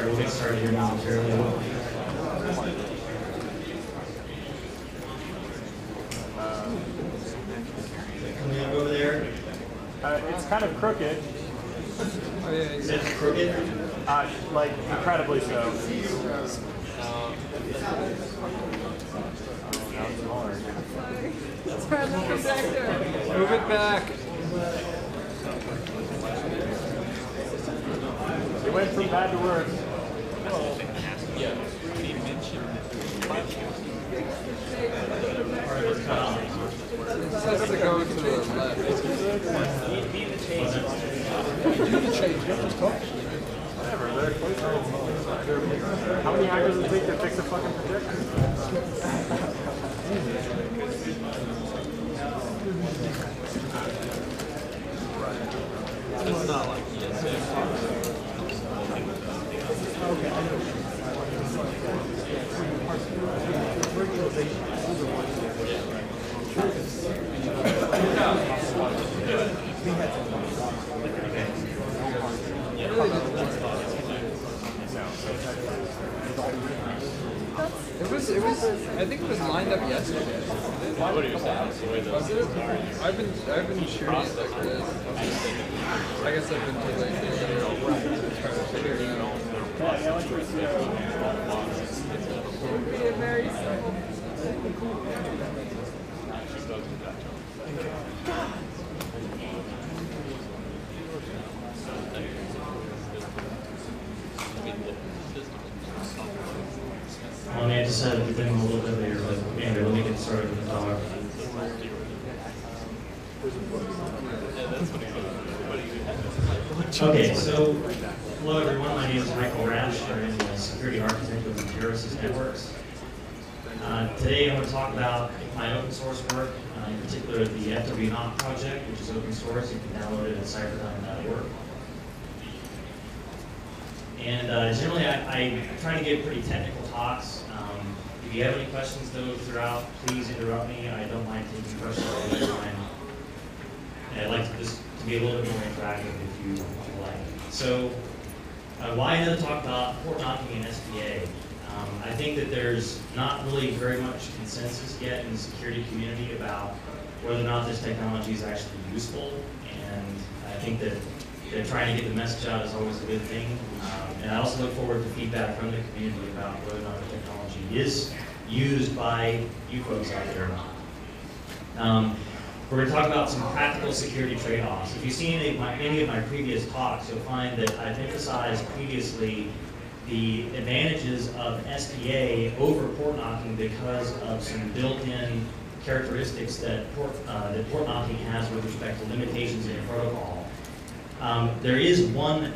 We'll get started here momentarily. Coming up over there. It's kind of crooked. Oh, yeah, is it crooked? Like incredibly so. Turn the projector. Move it back. It went from bad to worse. This has to go to the left. Whatever, they're closer. How many hackers would it take to fix a fucking projector? It's not like It was, I think it was lined up yesterday. what are you saying? It's the way Was it? I've been shooting it like this. I guess I've been too lazy to try to figure it out. It would be a very simple. Well, I decided to do them a little bit later, but anyway, let me get started with the talk. Okay, so hello everyone, my name is Michael Rash. I'm a security architect with Authorization Networks. Today I'm going to talk about my open source work, in particular the FWNOC project, which is open source. You can download it at cyberdyne.org. And generally I try to give pretty technical talks. If you have any questions though throughout, please interrupt me. I don't mind taking questions all the time. And I'd like to just to be a little bit more interactive if you like. So why did I talk about port knocking and SPA? I think that there's not really very much consensus yet in the security community about whether or not this technology is actually useful. And I think that trying to get the message out is always a good thing. And I also look forward to feedback from the community about whether or not the technology is used by you folks out there or not. We're going to talk about some practical security trade-offs. If you've seen any of my previous talks, you'll find that I've emphasized previously the advantages of SPA over port knocking because of some built-in characteristics that port knocking has with respect to limitations in the protocol. There is one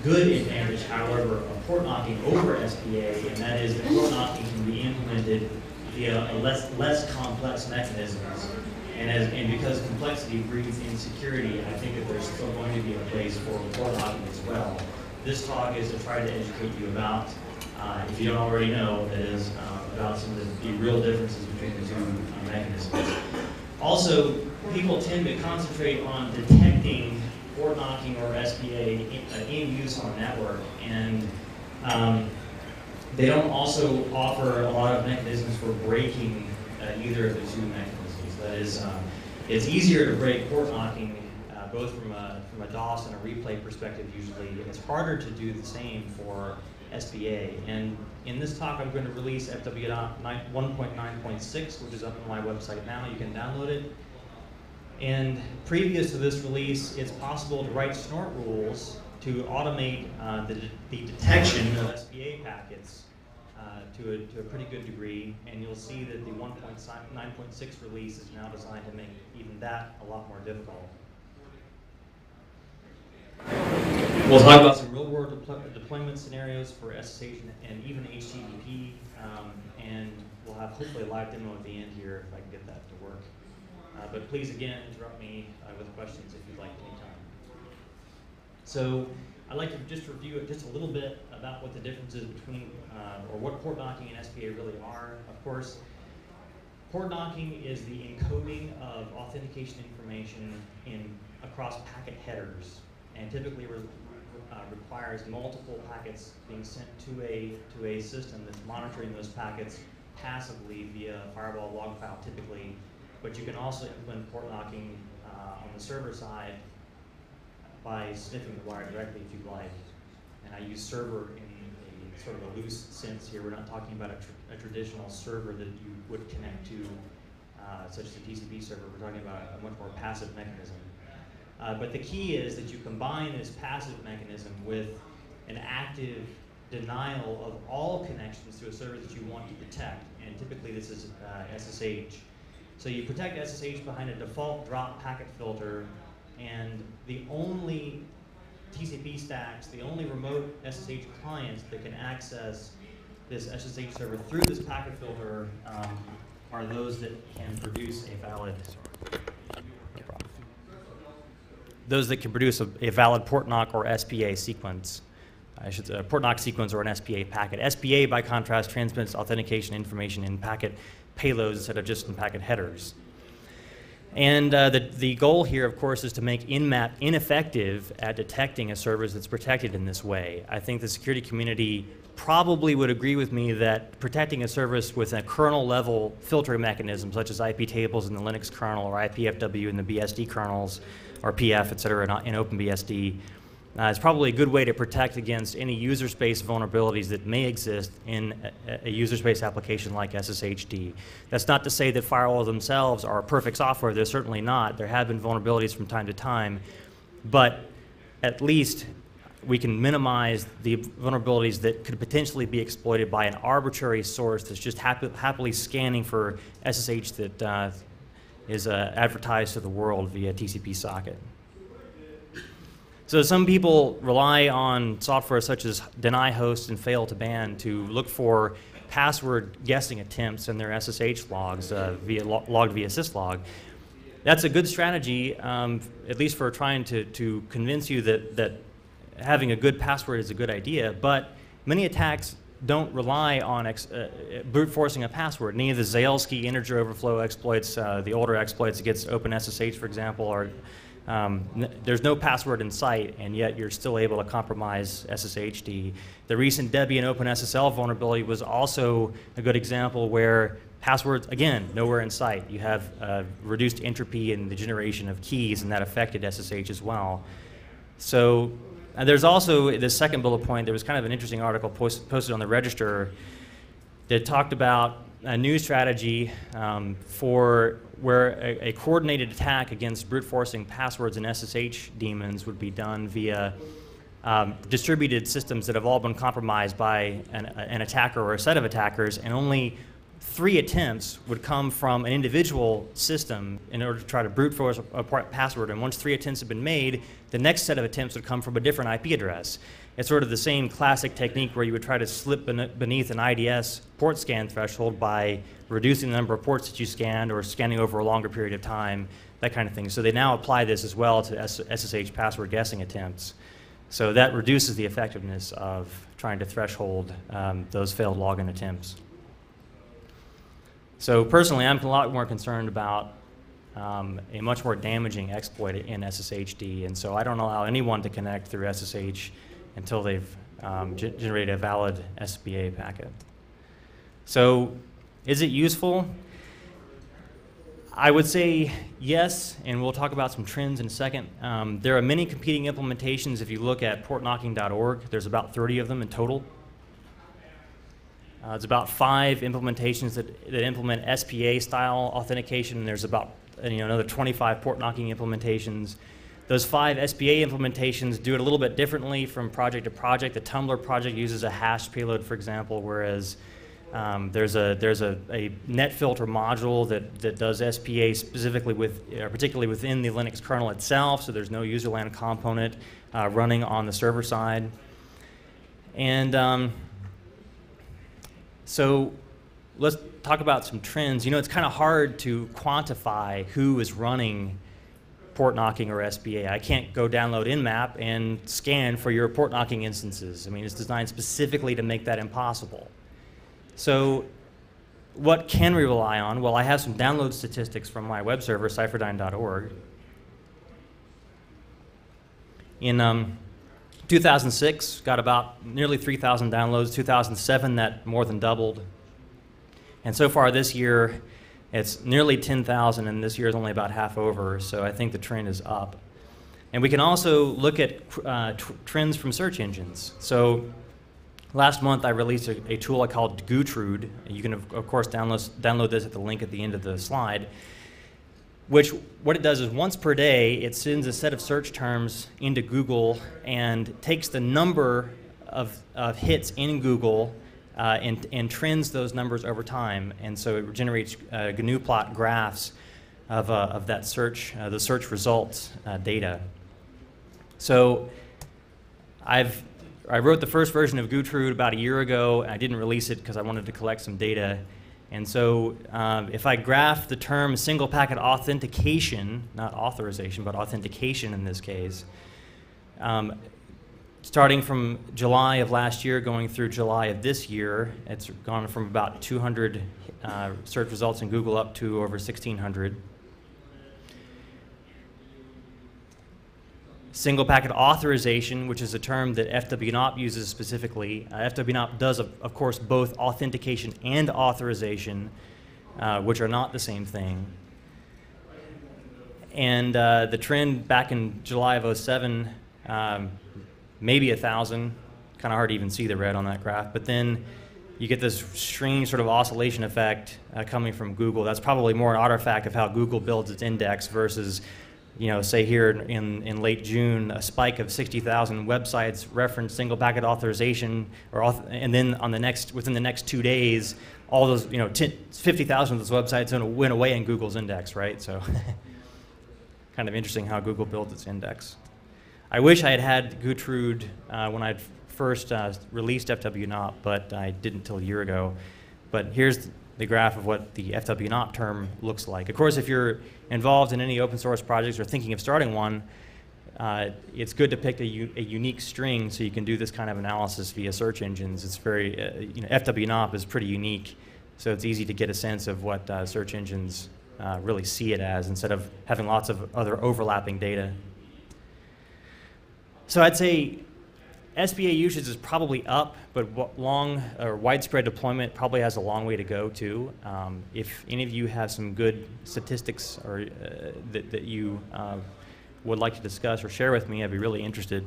good advantage, however, of port knocking over SPA, and that is that port knocking can be implemented via less complex mechanisms. And because complexity breeds insecurity, I think that there's still going to be a place for port knocking as well. This talk is to try to educate you about, if you don't already know, that is about some of the real differences between the two mechanisms. Also, people tend to concentrate on detecting port knocking or SPA in use on a network, and they don't also offer a lot of mechanisms for breaking either of the two mechanisms. That is, it's easier to break port knocking both from a DOS and a replay perspective usually. It's harder to do the same for SPA. And in this talk, I'm going to release FWNOC 1.9.6, which is up on my website now. You can download it. And previous to this release, it's possible to write snort rules to automate the detection of SPA packets to a pretty good degree. And you'll see that the 1.9.6 release is now designed to make even that a lot more difficult. We'll talk about some real-world deployment scenarios for SSH and even HTTP, and we'll have hopefully a live demo at the end here if I can get that to work. but please, again, interrupt me with questions if you'd like anytime. So I'd like to just review just a little bit about what the difference is between, or what port knocking and SPA really are. Of course, port knocking is the encoding of authentication information across packet headers, and typically requires multiple packets being sent to a system that's monitoring those packets passively via firewall log file typically. But you can also implement port knocking on the server side by sniffing the wire directly if you'd like. And I use server in a sort of a loose sense here. We're not talking about a traditional server that you would connect to, such as a TCP server. We're talking about a much more passive mechanism. But the key is that you combine this passive mechanism with an active denial of all connections to a server that you want to protect. And typically this is SSH. So you protect SSH behind a default drop packet filter, and the only TCP stacks, the only remote SSH clients that can access this SSH server through this packet filter are those that can produce a valid port knock or SPA sequence. I should say a port knock sequence or an SPA packet. SPA, by contrast, transmits authentication information in packet payloads instead of just in packet headers. And the goal here, of course, is to make Nmap ineffective at detecting a service that's protected in this way. I think the security community probably would agree with me that protecting a service with a kernel-level filtering mechanism, such as IP tables in the Linux kernel or IPFW in the BSD kernels, or PF, et cetera, in OpenBSD, is probably a good way to protect against any user space vulnerabilities that may exist in a user space application like SSHD. That's not to say that firewalls themselves are perfect software. They're certainly not. There have been vulnerabilities from time to time, but at least we can minimize the vulnerabilities that could potentially be exploited by an arbitrary source that's just happily scanning for SSH that is advertised to the world via TCP socket. So some people rely on software such as deny host and fail to ban to look for password guessing attempts in their SSH logs logged via syslog. That's a good strategy, at least for trying to convince you that having a good password is a good idea, but many attacks don't rely on brute forcing a password. Any of the Zalesky integer overflow exploits, the older exploits against OpenSSH, for example, are there's no password in sight, and yet you're still able to compromise SSHD. The recent Debian OpenSSL vulnerability was also a good example where passwords, again, nowhere in sight. You have reduced entropy in the generation of keys, and that affected SSH as well. So there's also the second bullet point. There was kind of an interesting article posted on the Register that talked about a new strategy for where a coordinated attack against brute forcing passwords and SSH daemons would be done via distributed systems that have all been compromised by an attacker or a set of attackers, and only 3 attempts would come from an individual system in order to try to brute force a password. And once 3 attempts have been made, the next set of attempts would come from a different IP address. It's sort of the same classic technique where you would try to slip beneath an IDS port scan threshold by reducing the number of ports that you scanned or scanning over a longer period of time, that kind of thing. So they now apply this as well to SSH password guessing attempts. So that reduces the effectiveness of trying to threshold those failed login attempts. So personally, I'm a lot more concerned about a much more damaging exploit in SSHD, and so I don't allow anyone to connect through SSH until they've generated a valid SPA packet. So is it useful? I would say yes, and we'll talk about some trends in a second. There are many competing implementations. If you look at portknocking.org, there's about 30 of them in total. It's about 5 implementations that implement SPA-style authentication, and there's about another 25 port knocking implementations. Those 5 SPA implementations do it a little bit differently from project to project. The Tumblr project uses a hashed payload, for example, whereas there's a net filter module that does SPA specifically particularly within the Linux kernel itself, so there's no userland component running on the server side. And so let's talk about some trends. You know, it's kind of hard to quantify who is running port knocking or SBA. I can't go download Nmap and scan for your port knocking instances. I mean, it's designed specifically to make that impossible. So what can we rely on? Well, I have some download statistics from my web server, cypherdyne.org. In 2006, got about nearly 3,000 downloads. 2007, that more than doubled. And so far this year, it's nearly 10,000, and this year is only about half over, so I think the trend is up. And we can also look at trends from search engines. So last month, I released a tool I called Gootrude. You can, of course, download this at the link at the end of the slide, which what it does is once per day, it sends a set of search terms into Google and takes the number of hits in Google and trends those numbers over time. And so it generates GNU plot graphs of that search, the search results data. So I wrote the first version of Gootrude about a year ago. I didn't release it because I wanted to collect some data. And so if I graph the term single packet authentication, not authorization, but authentication in this case, starting from July of last year going through July of this year, it's gone from about 200 search results in Google up to over 1,600. Single packet authorization, which is a term that FWNOP uses specifically. FWNOP does, of course, both authentication and authorization, which are not the same thing. And the trend back in July of 2007, maybe 1,000, kind of hard to even see the red on that graph, but then you get this strange sort of oscillation effect coming from Google. That's probably more an artifact of how Google builds its index versus, you know, say here in late June, a spike of 60,000 websites reference single packet authorization, and then within the next 2 days, all those, 50,000 of those websites went away in Google's index, right? So kind of interesting how Google builds its index. I wish I had Gootrude when I first released FWNOP, but I didn't until a year ago. But here's the graph of what the FWNOP term looks like. Of course, if you're involved in any open source projects or thinking of starting one, it's good to pick a unique string so you can do this kind of analysis via search engines. It's very, FWNOP is pretty unique, so it's easy to get a sense of what search engines really see it as instead of having lots of other overlapping data. So I'd say SBA usage is probably up, but widespread deployment probably has a long way to go too. If any of you have some good statistics or that you would like to discuss or share with me, I'd be really interested.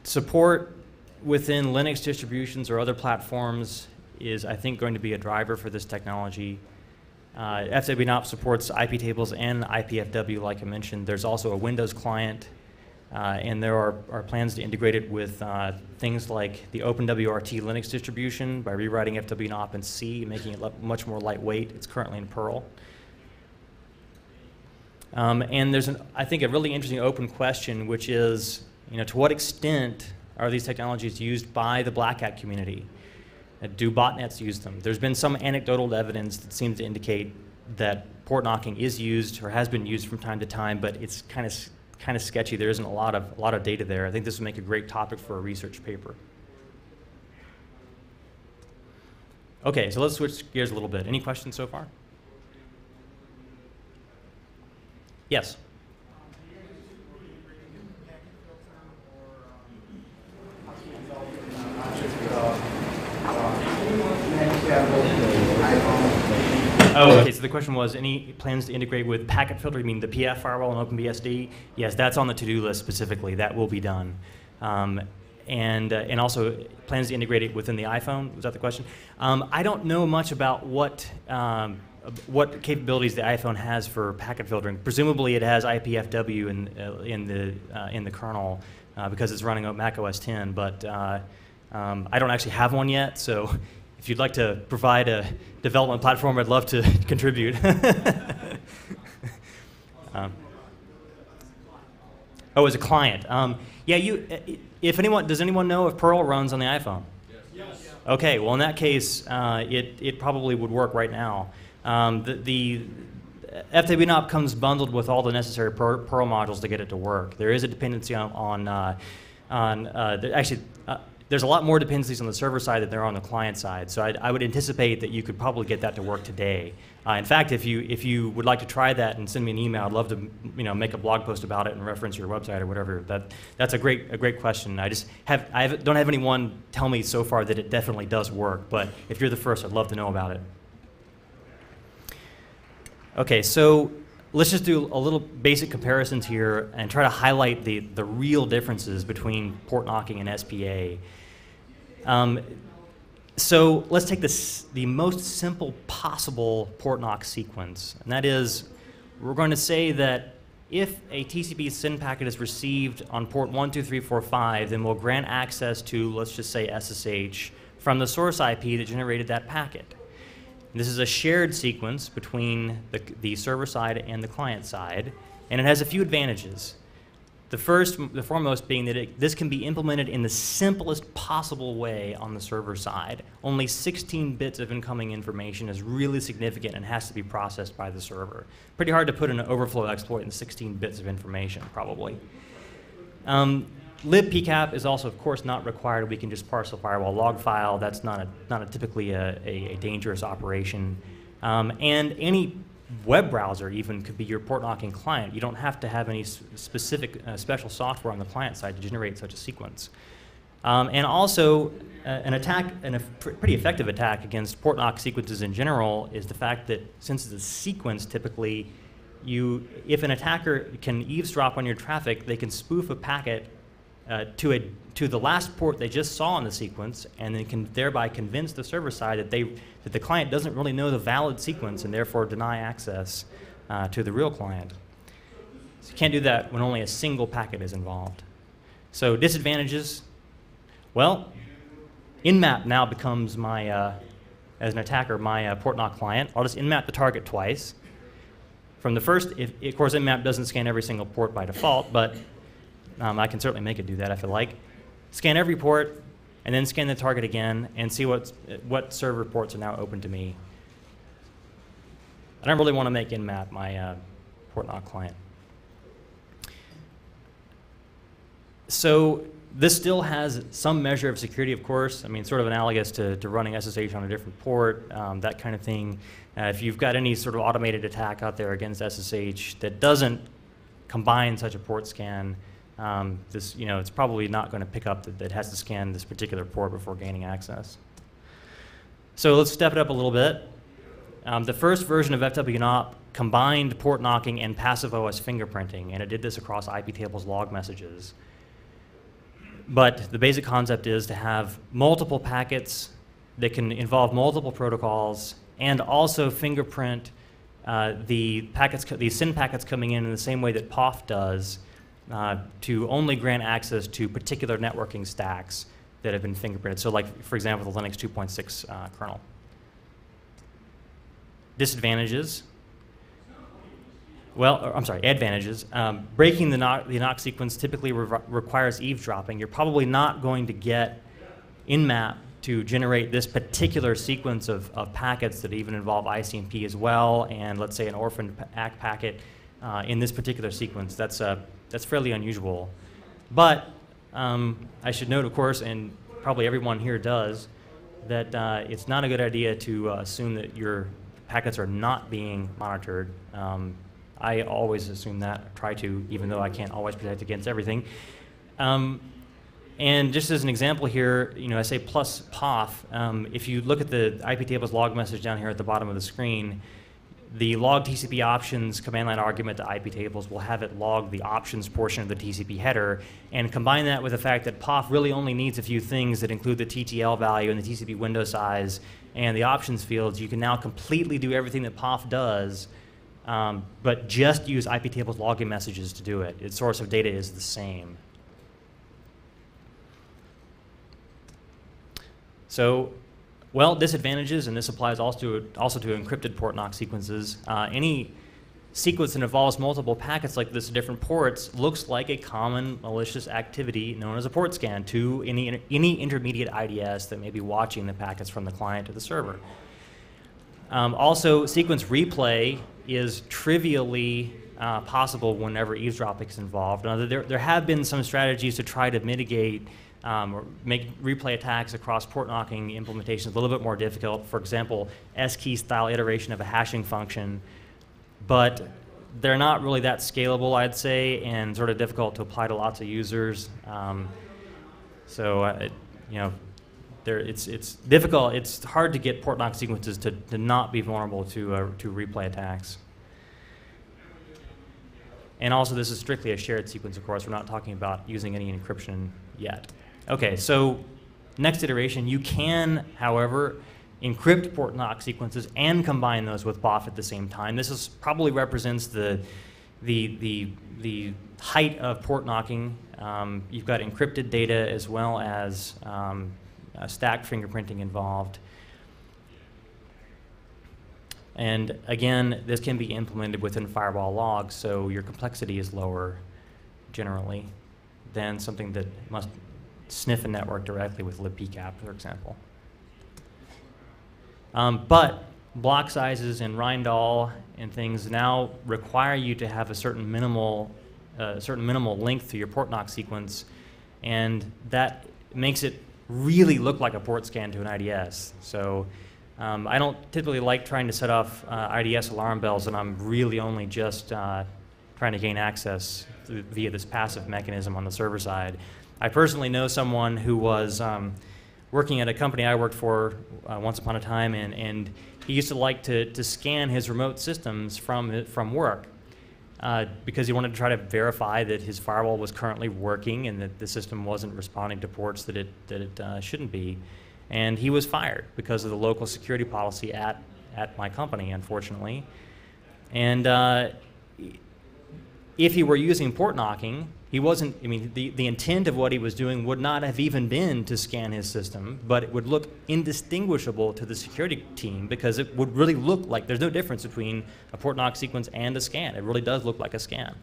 Support within Linux distributions or other platforms is, I think, going to be a driver for this technology. FWNOP supports IP tables and IPFW, like I mentioned. There's also a Windows client, and there are plans to integrate it with things like the OpenWRT Linux distribution by rewriting FWNOP in C, making it much more lightweight. It's currently in Perl. And there's, I think, a really interesting open question, which is, to what extent are these technologies used by the Black Hat community? Do botnets use them? There's been some anecdotal evidence that seems to indicate that port knocking is used or has been used from time to time, but it's kind of sketchy. There isn't a lot of data there. I think this would make a great topic for a research paper. Okay, so let's switch gears a little bit. Any questions so far? Yes. Oh, okay, so the question was, any plans to integrate with packet filter? You mean the PF firewall and OpenBSD? Yes, that's on the to-do list specifically. That will be done. And also plans to integrate it within the iPhone? Was that the question? I don't know much about what capabilities the iPhone has for packet filtering. Presumably it has IPFW in the kernel because it's running on Mac OS X, but I don't actually have one yet, so if you'd like to provide a development platform, I'd love to contribute. Oh, as a client. Yeah, if anyone, does anyone know if Perl runs on the iPhone? Yes. Okay, well in that case, it probably would work right now. The FWNOP comes bundled with all the necessary Perl modules to get it to work. There is a dependency there's a lot more dependencies on the server side than there are on the client side. So I would anticipate that you could probably get that to work today. In fact, if you would like to try that and send me an email, I'd love to make a blog post about it and reference your website or whatever. That's a great question. I don't have anyone tell me so far that it definitely does work. But if you're the first, I'd love to know about it. Okay, so let's just do a little basic comparisons here and try to highlight the real differences between port knocking and SPA. So let's take the most simple possible port knock sequence, and that is we're going to say that if a TCP SYN packet is received on port 12345, then we'll grant access to, let's just say, SSH from the source IP that generated that packet. And this is a shared sequence between the server side and the client side, and it has a few advantages. The foremost being that this can be implemented in the simplest possible way on the server side. Only 16 bits of incoming information is really significant and has to be processed by the server. Pretty hard to put an overflow exploit in 16 bits of information, probably. libpcap is also, of course, not required. We can just parse the firewall log file. That's not typically a dangerous operation. And any web browser even could be your port knocking client. You don't have to have any specific special software on the client side to generate such a sequence. And also, an attack, and a pretty effective attack against port knock sequences in general is the fact that since it's a sequence, typically, if an attacker can eavesdrop on your traffic, they can spoof a packet to the last port they just saw in the sequence, and then can thereby convince the server side that the client doesn't really know the valid sequence and therefore deny access to the real client. So you can't do that when only a single packet is involved. So disadvantages, well, Nmap now becomes my, as an attacker, my port knock client. I'll just Nmap the target twice. From the first, of course, Nmap doesn't scan every single port by default, but I can certainly make it do that if I like. Scan every port, and then scan the target again, and see what server ports are now open to me. I don't really want to make Nmap my port knock client. So this still has some measure of security, of course. I mean, sort of analogous to running SSH on a different port, that kind of thing. If you've got any sort of automated attack out there against SSH that doesn't combine such a port scan, it's probably not going to pick up that it has to scan this particular port before gaining access. So let's step it up a little bit. The first version of FWNOP combined port knocking and passive OS fingerprinting, and it did this across IP tables log messages. But the basic concept is to have multiple packets that can involve multiple protocols and also fingerprint the SYN packets coming in the same way that POF does, to only grant access to particular networking stacks that have been fingerprinted. So like, for example, the Linux 2.6 kernel. Disadvantages. Well, I'm sorry, advantages. Breaking the knock sequence typically requires eavesdropping. You're probably not going to get Nmap to generate this particular sequence of packets that even involve ICMP as well, and let's say an orphaned ACK packet in this particular sequence. That's fairly unusual. But I should note, of course, and probably everyone here does, that it's not a good idea to assume that your packets are not being monitored. I always assume that, try to, even though I can't always protect against everything. And just as an example here, I say plus POF. If you look at the IP tables log message down here at the bottom of the screen, the log TCP options command line argument to IP tables will have it log the options portion of the TCP header, and combine that with the fact that POF really only needs a few things that include the TTL value and the TCP window size and the options fields. You can now completely do everything that POF does, but just use IP tables login messages to do it. Its source of data is the same. So, well, disadvantages, and this applies also to encrypted port knock sequences. Any sequence that involves multiple packets like this at different ports looks like a common malicious activity known as a port scan to any intermediate IDS that may be watching the packets from the client to the server. Also, sequence replay is trivially possible whenever eavesdropping is involved. Now, there have been some strategies to try to mitigate or make replay attacks across port knocking implementations a little bit more difficult. For example, S-key style iteration of a hashing function, but they're not really that scalable, I'd say, and sort of difficult to apply to lots of users. It's difficult. It's hard to get port knock sequences to not be vulnerable to replay attacks. And also, this is strictly a shared sequence, of course. We're not talking about using any encryption yet. Okay, so next iteration, you can, however, encrypt port knock sequences and combine those with BOF at the same time. This probably represents the height of port knocking. You've got encrypted data as well as stacked fingerprinting involved. And again, this can be implemented within firewall logs, so your complexity is lower generally than something that must sniff a network directly with libpcap, for example. But block sizes and Rindall and things now require you to have a certain minimal length to your port knock sequence, and that makes it really look like a port scan to an IDS. So I don't typically like trying to set off IDS alarm bells, and I'm really only just trying to gain access via this passive mechanism on the server side. I personally know someone who was working at a company I worked for once upon a time, and he used to like to scan his remote systems from work because he wanted to try to verify that his firewall was currently working and that the system wasn't responding to ports that it shouldn't be. And he was fired because of the local security policy at my company, unfortunately. And if he were using port knocking, he wasn't, I mean, the intent of what he was doing would not have even been to scan his system, but it would look indistinguishable to the security team because it would really look like there's no difference between a port knock sequence and a scan. It really does look like a scan.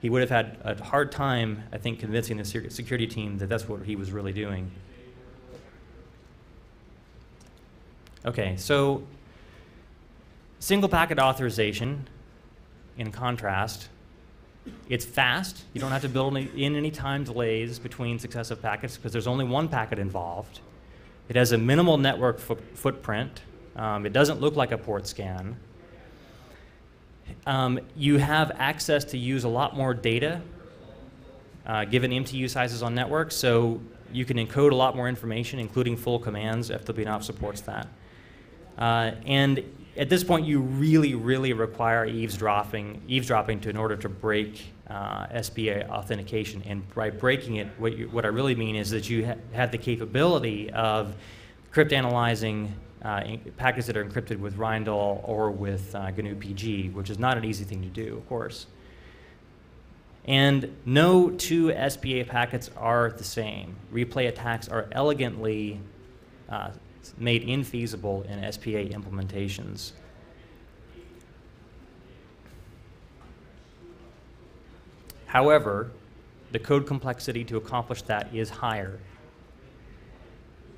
He would have had a hard time, I think, convincing the security team that that's what he was really doing. Okay, so single packet authorization, in contrast, it's fast. You don't have to build in any time delays between successive packets because there's only one packet involved. It has a minimal network footprint. It doesn't look like a port scan. You have access to use a lot more data given MTU sizes on networks, so you can encode a lot more information, including full commands. FWNOP supports that. And at this point, you really, really require eavesdropping in order to break SBA authentication. And by breaking it, what I really mean is that you have the capability of cryptanalyzing packets that are encrypted with Rindall or with GNU PG, which is not an easy thing to do, of course. And no two SBA packets are the same. Replay attacks are elegantly made infeasible in SPA implementations. However, the code complexity to accomplish that is higher.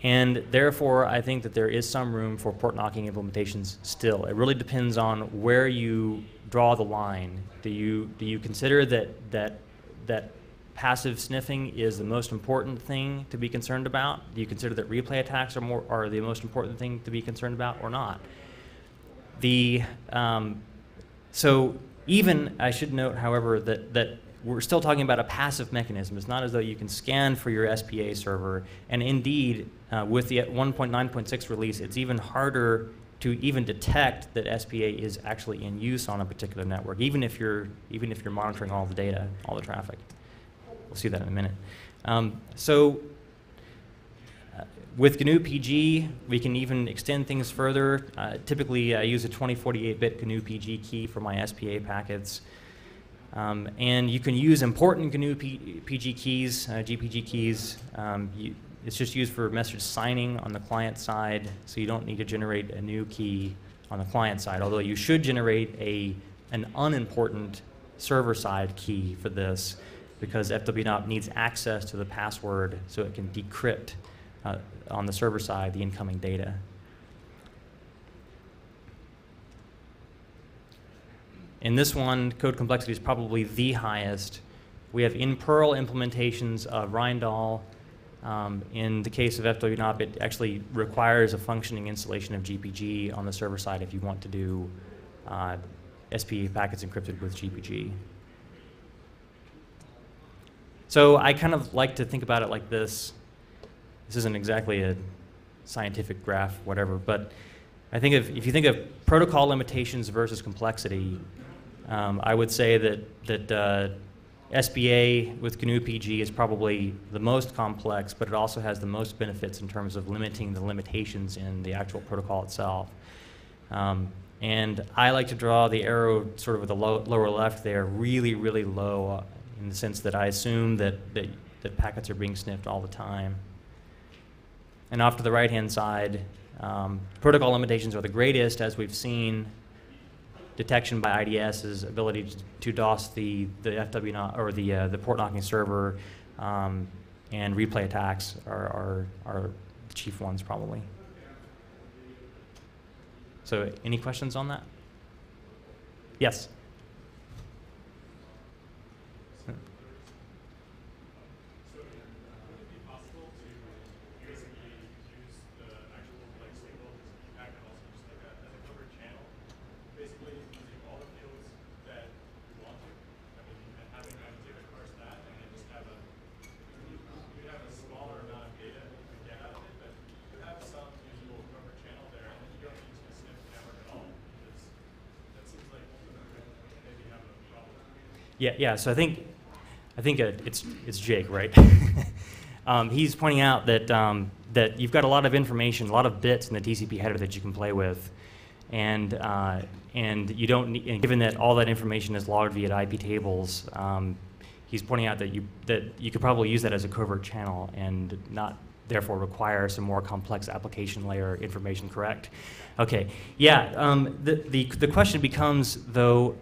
And therefore, I think that there is some room for port knocking implementations still. It really depends on where you draw the line. Do you consider that passive sniffing is the most important thing to be concerned about? Do you consider that replay attacks are the most important thing to be concerned about, or not? So even, I should note, however, that we're still talking about a passive mechanism. It's not as though you can scan for your SPA server. And indeed, with the 1.9.6 release, it's even harder to even detect that SPA is actually in use on a particular network, even if you're monitoring all the data, all the traffic. We'll see that in a minute. With GNU PG, we can even extend things further. Typically, I use a 2048-bit GNU PG key for my SPA packets. And you can use important GNU PG keys, GPG keys. It's just used for message signing on the client side, so you don't need to generate a new key on the client side, although you should generate a an unimportant server-side key for this, because FWNOP needs access to the password so it can decrypt on the server side the incoming data. In this one, code complexity is probably the highest. We have in Perl implementations of Rindal. In the case of FWNOP, it actually requires a functioning installation of GPG on the server side if you want to do SPA packets encrypted with GPG. So I kind of like to think about it like this. This isn't exactly a scientific graph, whatever, but I think if you think of protocol limitations versus complexity, I would say that SPA with GNU PG is probably the most complex, but it also has the most benefits in terms of limiting the limitations in the actual protocol itself. And I like to draw the arrow sort of with the lower left there really, really low in the sense that I assume that packets are being sniffed all the time. And off to the right-hand side, protocol limitations are the greatest, as we've seen. Detection by IDS's ability to DOS the FW or the port knocking server, and replay attacks are the chief ones probably. So, any questions on that? Yes. Yeah. So I think it's Jake, right? He's pointing out that that you've got a lot of information, a lot of bits in the TCP header that you can play with, and you don't need, and given that all that information is logged via IP tables, he's pointing out that you could probably use that as a covert channel and not therefore require some more complex application layer information. Correct? Okay. Yeah. The question becomes though.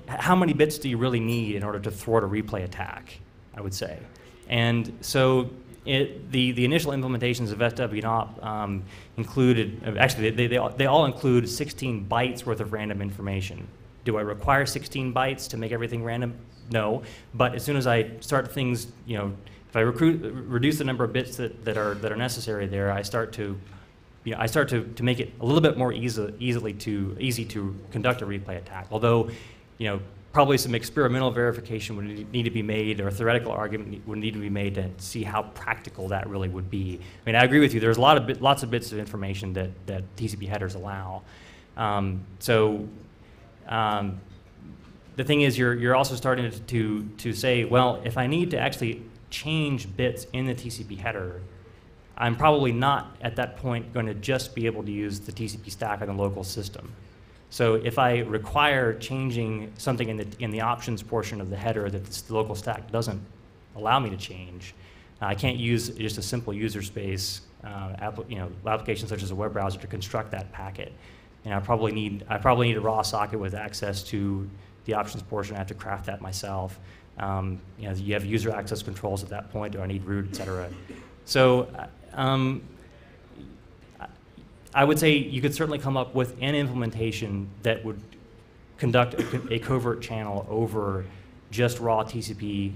How many bits do you really need in order to thwart a replay attack, I would say. And so the initial implementations of FWNOP included, actually they all include 16 bytes worth of random information. Do I require 16 bytes to make everything random? No, but as soon as I start things, if I reduce the number of bits that are necessary there, I start to make it a little bit more easy to conduct a replay attack. Although, probably some experimental verification would need to be made, or a theoretical argument would need to be made to see how practical that really would be. I mean, I agree with you. There's lots of bits of information that TCP headers allow. The thing is, you're also starting to say, well, if I need to actually change bits in the TCP header, I'm probably not at that point going to just be able to use the TCP stack on the local system. So if I require changing something in the options portion of the header that the local stack doesn't allow me to change, I can't use just a simple user space application such as a web browser to construct that packet. And I probably need a raw socket with access to the options portion. I have to craft that myself. You have user access controls at that point. Do I need root, et cetera? So I would say you could certainly come up with an implementation that would conduct a covert channel over just raw TCP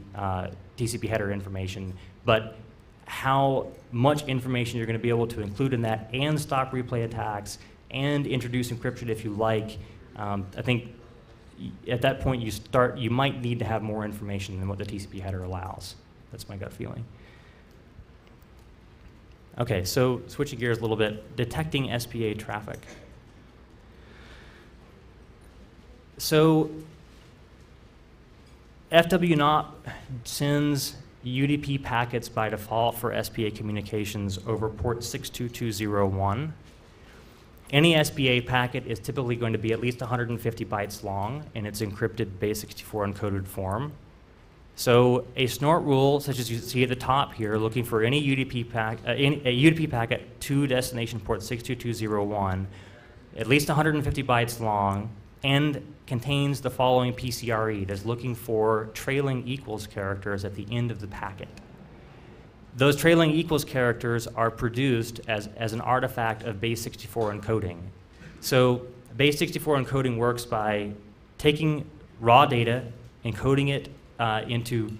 header information, but how much information you're going to be able to include in that and stop replay attacks and introduce encryption if you like, I think at that point you might need to have more information than what the TCP header allows. That's my gut feeling. Okay, so switching gears a little bit, detecting SPA traffic. So FWNOP sends UDP packets by default for SPA communications over port 62201. Any SPA packet is typically going to be at least 150 bytes long in its encrypted base64 encoded form. So a snort rule, such as you see at the top here, looking for any UDP a UDP packet to destination port 62201, at least 150 bytes long, and contains the following PCRE. It is looking for trailing equals characters at the end of the packet. Those trailing equals characters are produced as an artifact of base64 encoding. So base64 encoding works by taking raw data, encoding it into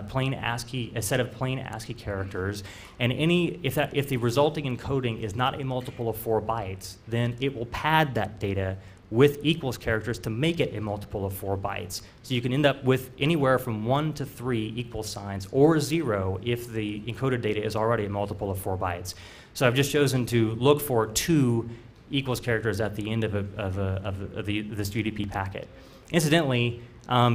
plain ASCII, a set of plain ASCII characters, and if the resulting encoding is not a multiple of 4 bytes, then it will pad that data with equals characters to make it a multiple of 4 bytes. So you can end up with anywhere from 1 to 3 equal signs, or 0 if the encoded data is already a multiple of 4 bytes. So I've just chosen to look for 2 equals characters at the end of this UDP packet. Incidentally,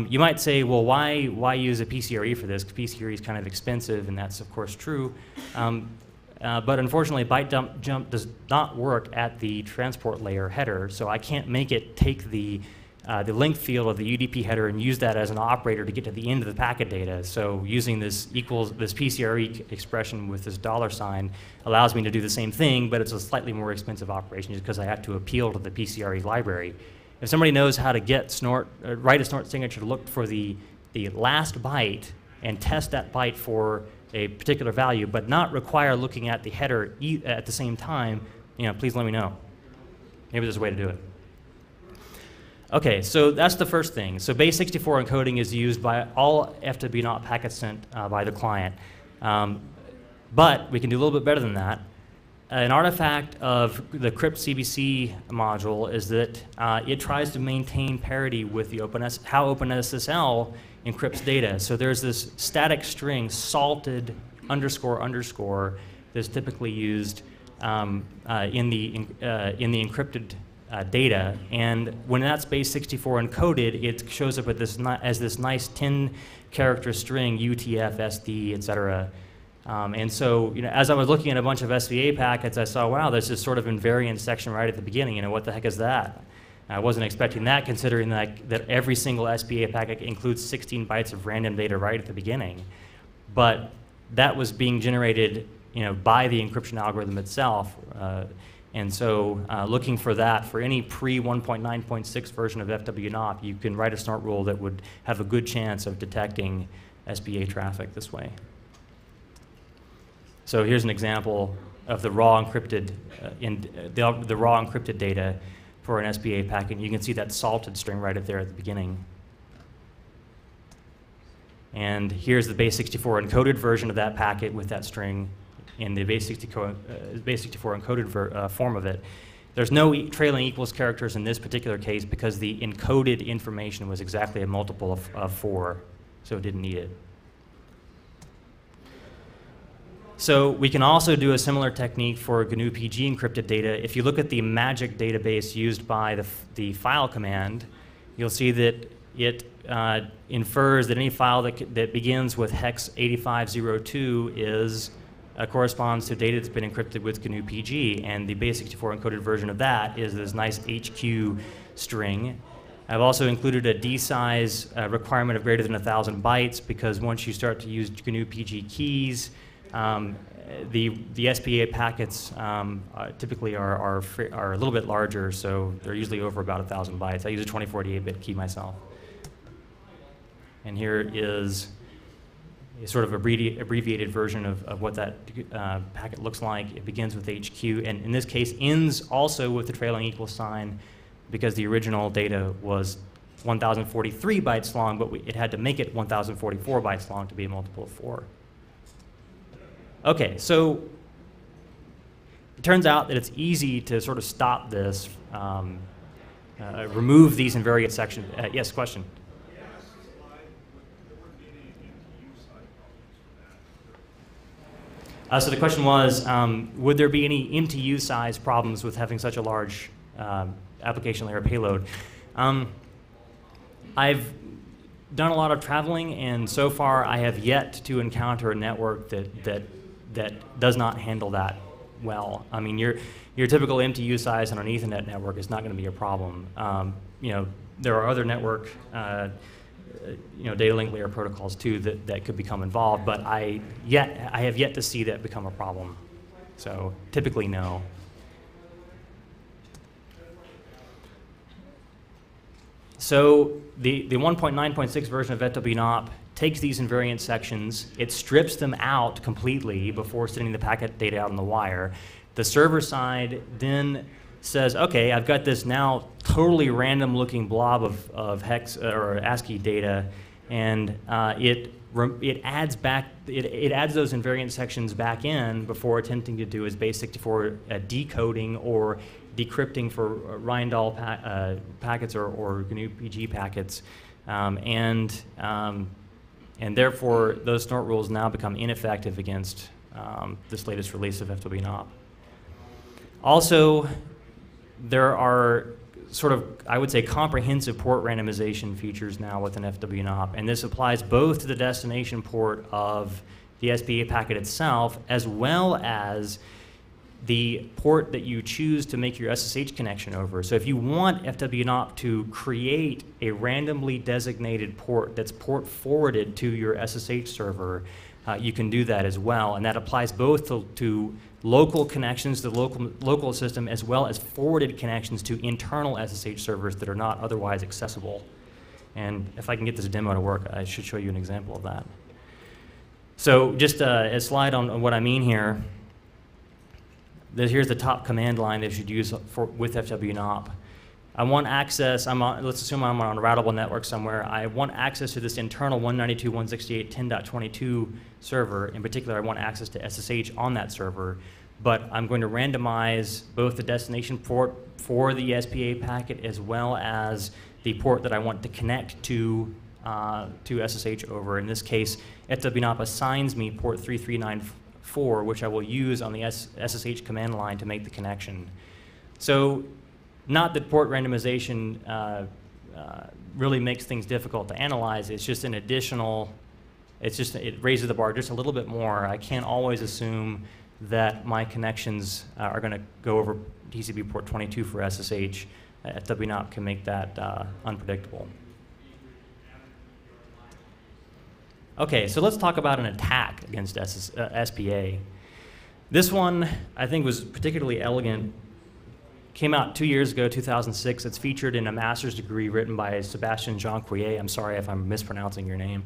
you might say, well, why use a PCRE for this? Because PCRE is kind of expensive, and that's of course true. But unfortunately, byte jump does not work at the transport layer header, so I can't make it take the length field of the UDP header and use that as an operator to get to the end of the packet data. So using this PCRE expression with this $sign allows me to do the same thing, but it's a slightly more expensive operation just because I have to appeal to the PCRE library. If somebody knows how to write a snort signature to look for the last byte and test that byte for a particular value, but not require looking at the header at the same time, please let me know. Maybe there's a way to do it. Okay, so that's the first thing. So base64 encoding is used by all FW0 packets sent by the client. But we can do a little bit better than that. An artifact of the crypt CBC module is that it tries to maintain parity with the how OpenSSL encrypts data. So there's this static string, salted _ that's typically used in the encrypted data. And when that's base64 encoded, it shows up as this nice 10-character string, UTF, SD, etc. And so, as I was looking at a bunch of SVA packets, I saw, wow, there's this sort of invariant section right at the beginning. What the heck is that? I wasn't expecting that, considering that every single SPA packet includes 16 bytes of random data right at the beginning. But that was being generated, by the encryption algorithm itself. And so, looking for that for any pre-1.9.6 version of FWNOP, you can write a snort rule that would have a good chance of detecting SPA traffic this way. So here's an example of the raw encrypted the raw encrypted data for an SPA packet. You can see that salted string right there at the beginning. And here's the base64 encoded version of that packet with that string in the base64 encoded form of it. There's no trailing equals characters in this particular case because the encoded information was exactly a multiple of 4, so it didn't need it. So we can also do a similar technique for GNU PG encrypted data. If you look at the magic database used by the file command, you'll see that it infers that any file that begins with hex 8502 corresponds to data that's been encrypted with GNU PG, and the base64 encoded version of that is this nice HQ string. I've also included a D-size requirement of greater than 1,000 bytes because once you start to use GNU PG keys, the SPA packets typically are a little bit larger, so they're usually over about 1,000 bytes. I use a 2048-bit key myself. And here is a sort of abbreviated version of what that packet looks like. It begins with HQ, and in this case ends also with the trailing equal sign because the original data was 1,043 bytes long, but it had to make it 1,044 bytes long to be a multiple of 4. Okay, so it turns out that it's easy to sort of stop this, remove these invariant sections. Yes, question? So the question was, would there be any MTU size problems with having such a large application layer payload? I've done a lot of traveling, and so far I have yet to encounter a network that does not handle that well. I mean, your typical MTU size on an Ethernet network is not going to be a problem. There are other network data link layer protocols too that could become involved, but I have yet to see that become a problem. So typically no. So the 1.9.6 version of FWNOP takes these invariant sections, it strips them out completely before sending the packet data out on the wire. The server side then says, okay, I've got this now totally random looking blob of hex or ASCII data, and it adds those invariant sections back in before attempting to do its basic for decoding or decrypting for Reindahl packets or GNU PG packets, and therefore those snort rules now become ineffective against this latest release of FWNOP. Also, there are sort of, I would say, comprehensive port randomization features now within FWNOP, and this applies both to the destination port of the SPA packet itself, as well as the port that you choose to make your SSH connection over. So if you want FWNOP to create a randomly designated port that's port forwarded to your SSH server, you can do that as well, and that applies both to local connections to the local system, as well as forwarded connections to internal SSH servers that are not otherwise accessible. And if I can get this demo to work, I should show you an example of that. So just a slide on what I mean here. Here's the top command line that you should use with FWNOP. I want access, let's assume I'm on a routable network somewhere. I want access to this internal 192.168.10.22 server. In particular, I want access to SSH on that server. But I'm going to randomize both the destination port for the SPA packet as well as the port that I want to connect to SSH over. In this case, FWNOP assigns me port 3394, which I will use on the SSH command line to make the connection. So, not that port randomization really makes things difficult to analyze. It's just an additional, it raises the bar just a little bit more. I can't always assume that my connections are going to go over TCP port 22 for SSH. FWNOP can make that unpredictable. Okay, so let's talk about an attack against SPA. This one, I think, was particularly elegant. Came out 2 years ago, 2006. It's featured in a master's degree written by Sebastian Jean Couillet. I'm sorry if I'm mispronouncing your name.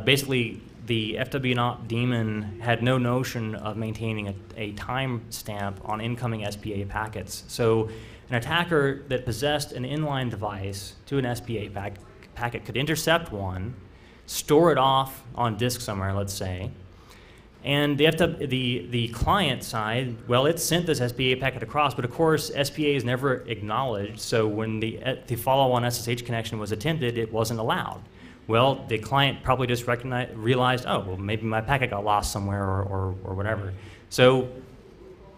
Basically, the FWNOP daemon had no notion of maintaining a timestamp on incoming SPA packets. So an attacker that possessed an inline device to an SPA packet could intercept one, store it off on disk somewhere, let's say, and the client side, well, it sent this SPA packet across, but of course, SPA is never acknowledged, so when the follow-on SSH connection was attempted, it wasn't allowed. Well, the client probably just realized, oh, well, maybe my packet got lost somewhere or whatever. So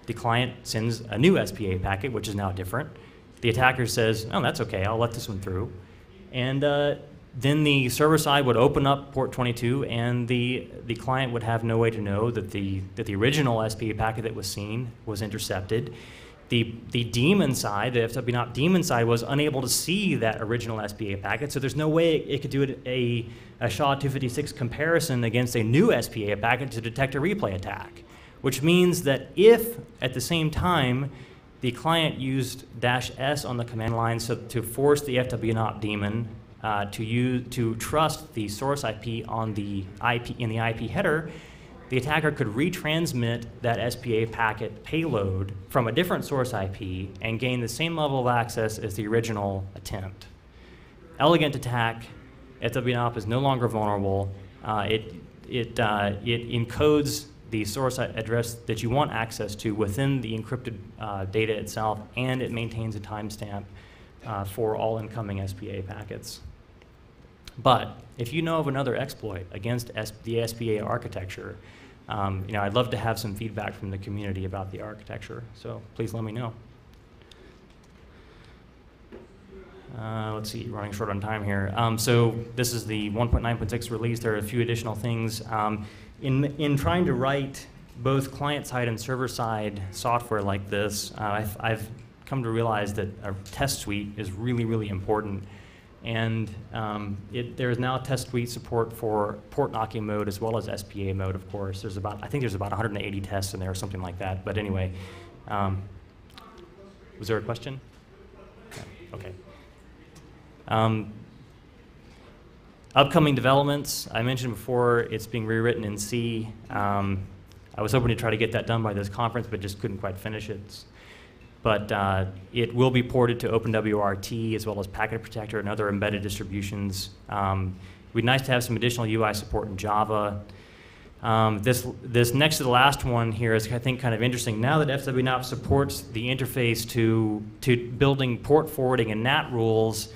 the client sends a new SPA packet, which is now different. The attacker says, oh, that's okay, I'll let this one through. And then the server side would open up port 22, and the client would have no way to know that the original SPA packet that was seen was intercepted. The daemon side, the FWNOP daemon side, was unable to see that original SPA packet, so there's no way it could do a SHA-256 comparison against a new SPA packet to detect a replay attack, which means that if, at the same time, the client used -S on the command line to force the FWNOP daemon to trust the source IP on the in the IP header, the attacker could retransmit that SPA packet payload from a different source IP and gain the same level of access as the original attempt. Elegant attack. FWNOP is no longer vulnerable. It encodes the source address that you want access to within the encrypted data itself, and it maintains a timestamp for all incoming SPA packets. But if you know of another exploit against the SPA architecture, I'd love to have some feedback from the community about the architecture, so please let me know. Let's see, running short on time here. So this is the 1.9.6 release. There are a few additional things. In trying to write both client-side and server-side software like this, I've come to realize that a test suite is really, really important. And there is now test suite support for port knocking mode as well as SPA mode, of course. I think there's about 180 tests in there or something like that. But anyway, was there a question? Okay. Upcoming developments, I mentioned before, it's being rewritten in C. I was hoping to try to get that done by this conference, but just couldn't quite finish it. But it will be ported to OpenWRT as well as Packet Protector and other embedded distributions. It'd be nice to have some additional UI support in Java. This next to the last one here is, I think, kind of interesting. Now that FWNOP supports the interface to building port forwarding and NAT rules,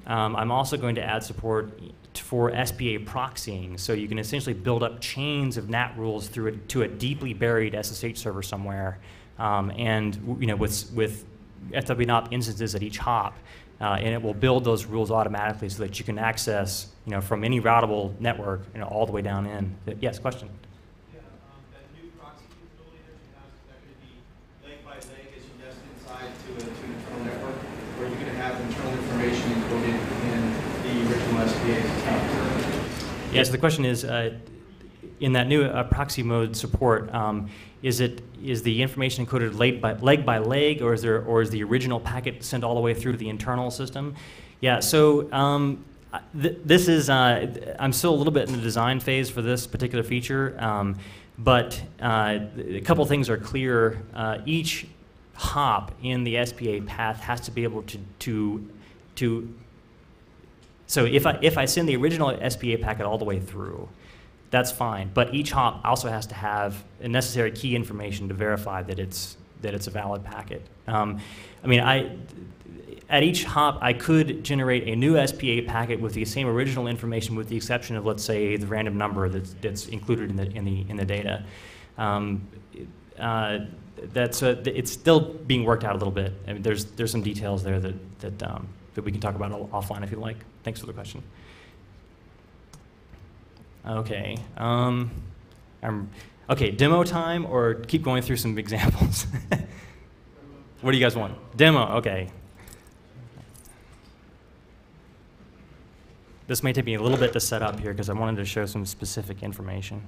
I'm also going to add support for SPA proxying. So you can essentially build up chains of NAT rules to a deeply buried SSH server somewhere, and with FWNOP instances at each hop, and it will build those rules automatically so that you can access from any routable network all the way down in. Yes, question. Yeah, that new proxy capability that you have, is that going to be leg by leg as you nest inside to an internal network, or are you going to have internal information encoded in the original SPA account? Yeah, so the question is, in that new proxy mode support, is the information encoded leg by leg, or is the original packet sent all the way through to the internal system? Yeah, so this is, I'm still a little bit in the design phase for this particular feature, but a couple things are clear. Each hop in the SPA path has to be able to so if I send the original SPA packet all the way through, that's fine. But each hop also has to have a necessary key information to verify that it's a valid packet. At each hop, I could generate a new SPA packet with the same original information, with the exception of, let's say, the random number that's included in the data. It's still being worked out a little bit. I mean, there's some details there that we can talk about offline if you like. Thanks for the question. Okay. Okay, demo time, or keep going through some examples? What do you guys want? Demo, okay. This may take me a little bit to set up here because I wanted to show some specific information.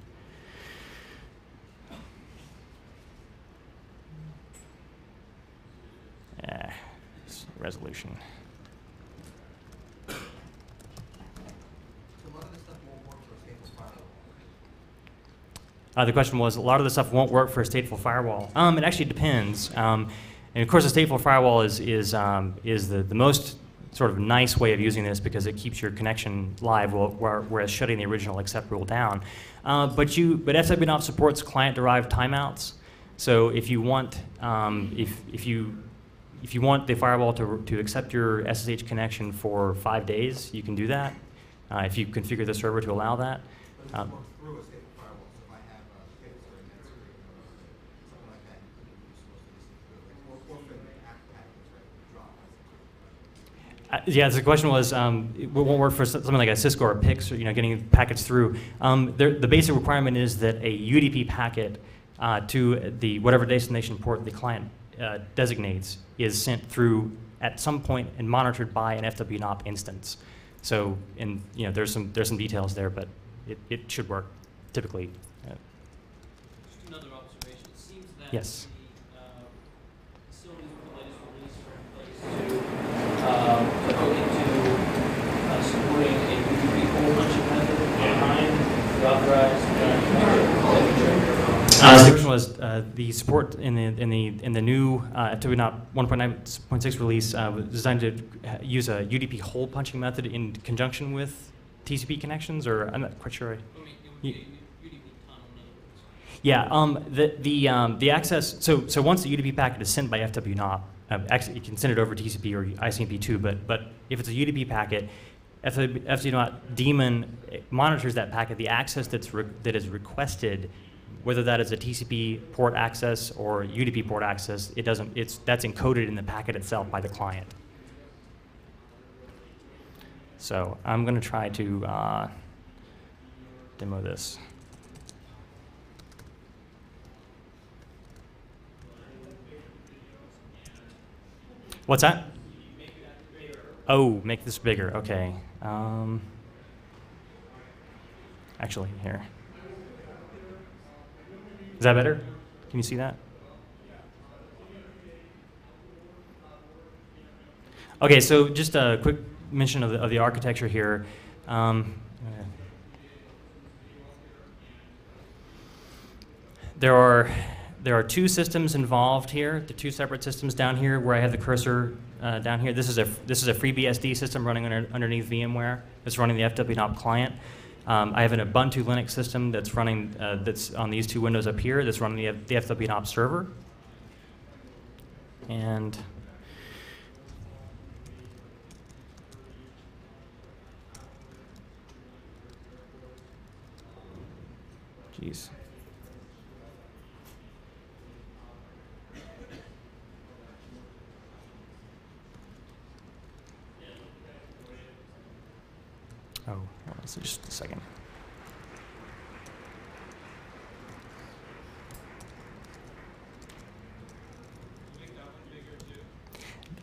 Resolution. The question was, a lot of the stuff won't work for a stateful firewall. It actually depends. And of course, a stateful firewall is the most sort of nice way of using this because it keeps your connection live, whereas shutting the original accept rule down. But FWNOP supports client-derived timeouts. So if you want if you want the firewall to accept your SSH connection for 5 days, you can do that. If you configure the server to allow that. Yeah, the question was, it won't work for something like a Cisco or a PIX, or getting packets through. The basic requirement is that a UDP packet to the whatever destination port the client designates is sent through at some point and monitored by an FWNOP instance. So, there's some details there, but it should work typically. Just another observation. It seems that yes. the facilities with the latest release are in place to look into supporting a UDP hole punching method behind the authorized The question was the support in the new FWNOP 1.9.6 release was designed to use a UDP hole punching method in conjunction with TCP connections, or I'm not quite sure. I mean, it would be a UDP tunnel, in other words. The access. So once the UDP packet is sent by FWNOP, actually you can send it over TCP or ICMP too. But if it's a UDP packet, FWNOP daemon monitors that packet. The access that is requested, whether that is a TCP port access or UDP port access, that's encoded in the packet itself by the client. So I'm going to try to demo this. What's that? Oh, make this bigger. Okay. Actually, here. Is that better? Can you see that? Okay, so just a quick mention of the architecture here. There are two systems involved here. The two separate systems down here where I have the cursor down here. This is a FreeBSD system running underneath VMware. It's running the FWNOP client. I have an Ubuntu Linux system that's running that's on these two windows up here. That's running the FWNOP server. And jeez. Oh, hold on just a second.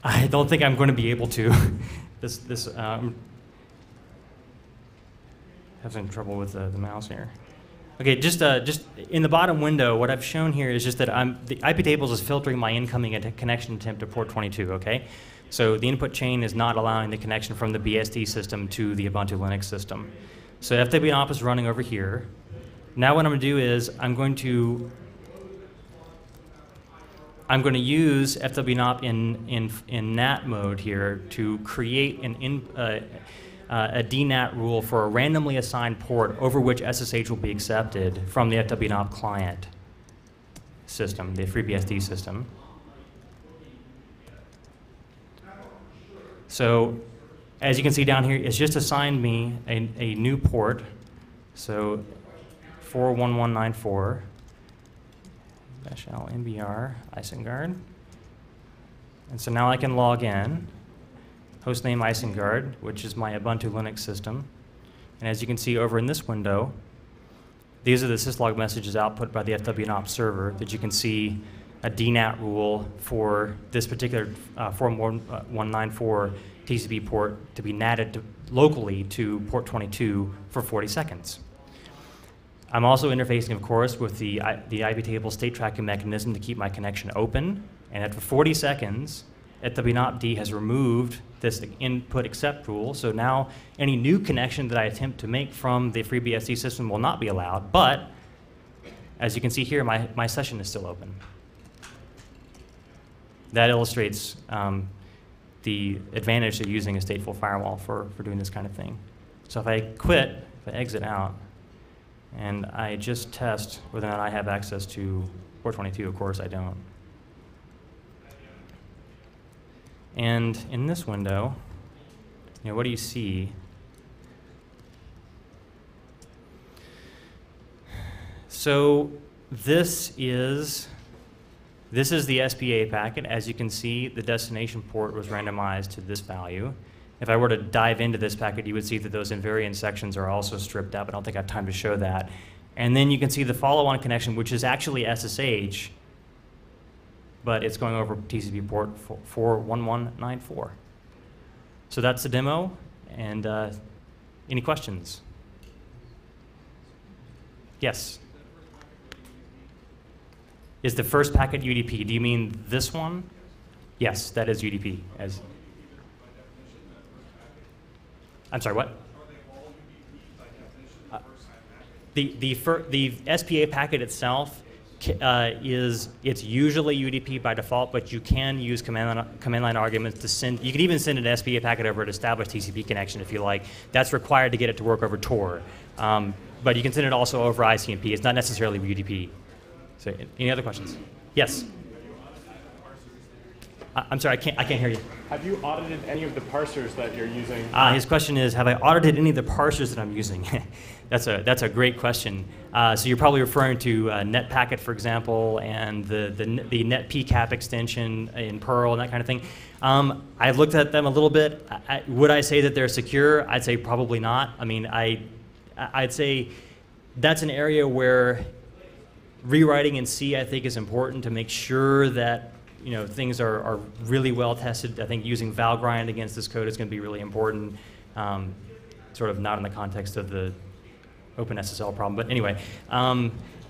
I don't think I'm going to be able to. Having trouble with the mouse here. Okay, just in the bottom window, what I've shown here is just that the IP tables is filtering my incoming connection attempt to port 22. Okay, so the input chain is not allowing the connection from the BSD system to the Ubuntu Linux system. So FWNOP is running over here. Now what I'm going to do is I'm going to use FWNOP in NAT mode here to create a DNAT rule for a randomly assigned port over which SSH will be accepted from the FWNOP client system, the FreeBSD system. So as you can see down here, it's just assigned me a new port. So 41194. -l-mbr Isengard. And so now I can log in, hostname Isengard, which is my Ubuntu Linux system. And as you can see over in this window, these are the syslog messages output by the FWNOP server that you can see a DNAT rule for this particular 41194 TCP port to be natted locally to port 22 for 40 seconds. I'm also interfacing, of course, with the IP table state tracking mechanism to keep my connection open. And after 40 seconds, FWNOP-D has removed this input accept rule. So now any new connection that I attempt to make from the FreeBSD system will not be allowed. But as you can see here, my session is still open. That illustrates the advantage of using a stateful firewall for doing this kind of thing. So if I quit, if I exit out, and I just test whether or not I have access to port 22. Of course, I don't. And in this window, what do you see? So this is the SPA packet. As you can see, the destination port was randomized to this value. If I were to dive into this packet, you would see that those invariant sections are also stripped out. I don't think I have time to show that. And then you can see the follow-on connection, which is actually SSH, but it's going over TCP port 41194. So that's the demo. And any questions? Yes? Is the first packet UDP? Do you mean this one? Yes, that is UDP. I'm sorry, what? The SPA packet itself it's usually UDP by default, but you can use command line arguments to send. You can even send an SPA packet over an established TCP connection if you like. That's required to get it to work over Tor, but you can send it also over ICMP. It's not necessarily UDP. So, any other questions? Yes. I'm sorry, I can't hear you. Have you audited any of the parsers that you're using? His question is, have I audited any of the parsers that I'm using? That's a great question. So you're probably referring to NetPacket, for example, and the NetPcap extension in Perl and that kind of thing. I've looked at them a little bit. Would I say that they're secure? I'd say probably not. I mean, I'd say that's an area where rewriting in C, I think, is important to make sure that things are really well tested. I think using Valgrind against this code is going to be really important, sort of not in the context of the OpenSSL problem. But anyway,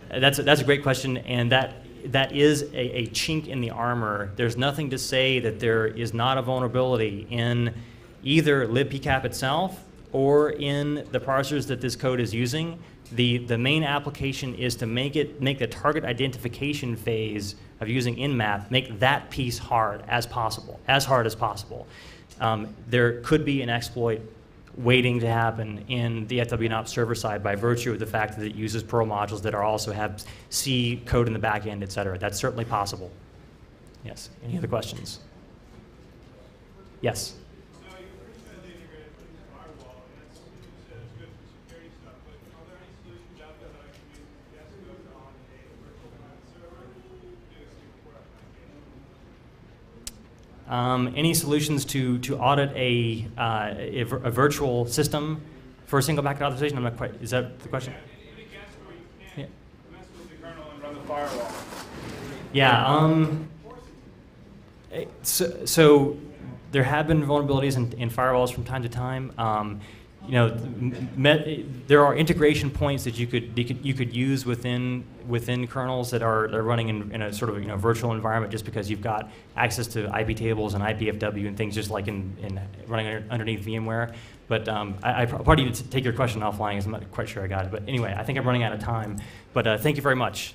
that's a great question, and that is a chink in the armor. There's nothing to say that there is not a vulnerability in either libpcap itself or in the parsers that this code is using. The main application is to make the target identification phase of using InMap, make that piece hard as possible. There could be an exploit waiting to happen in the FWNOP server side by virtue of the fact that it uses Perl modules that also have C code in the back end, et cetera. That's certainly possible. Yes. Any other questions? Yes. So you said that you're going to put this firewall, and that's you said it's good for security stuff. But are there any solutions out there that I can use yes code on a virtual private server to do secure authentication? Any solutions to audit a virtual system for a single packet authorization? I'm not quite. Is that the question? Any guess where you can't mess with the kernel and run the firewall? Yeah. So there have been vulnerabilities in firewalls from time to time. There are integration points that you could use within kernels that are running in a sort of virtual environment, just because you've got access to IP tables and IPFW and things just like in running underneath VMware. But I probably need to take your question offline because I'm not quite sure I got it. But anyway, I think I'm running out of time. But thank you very much.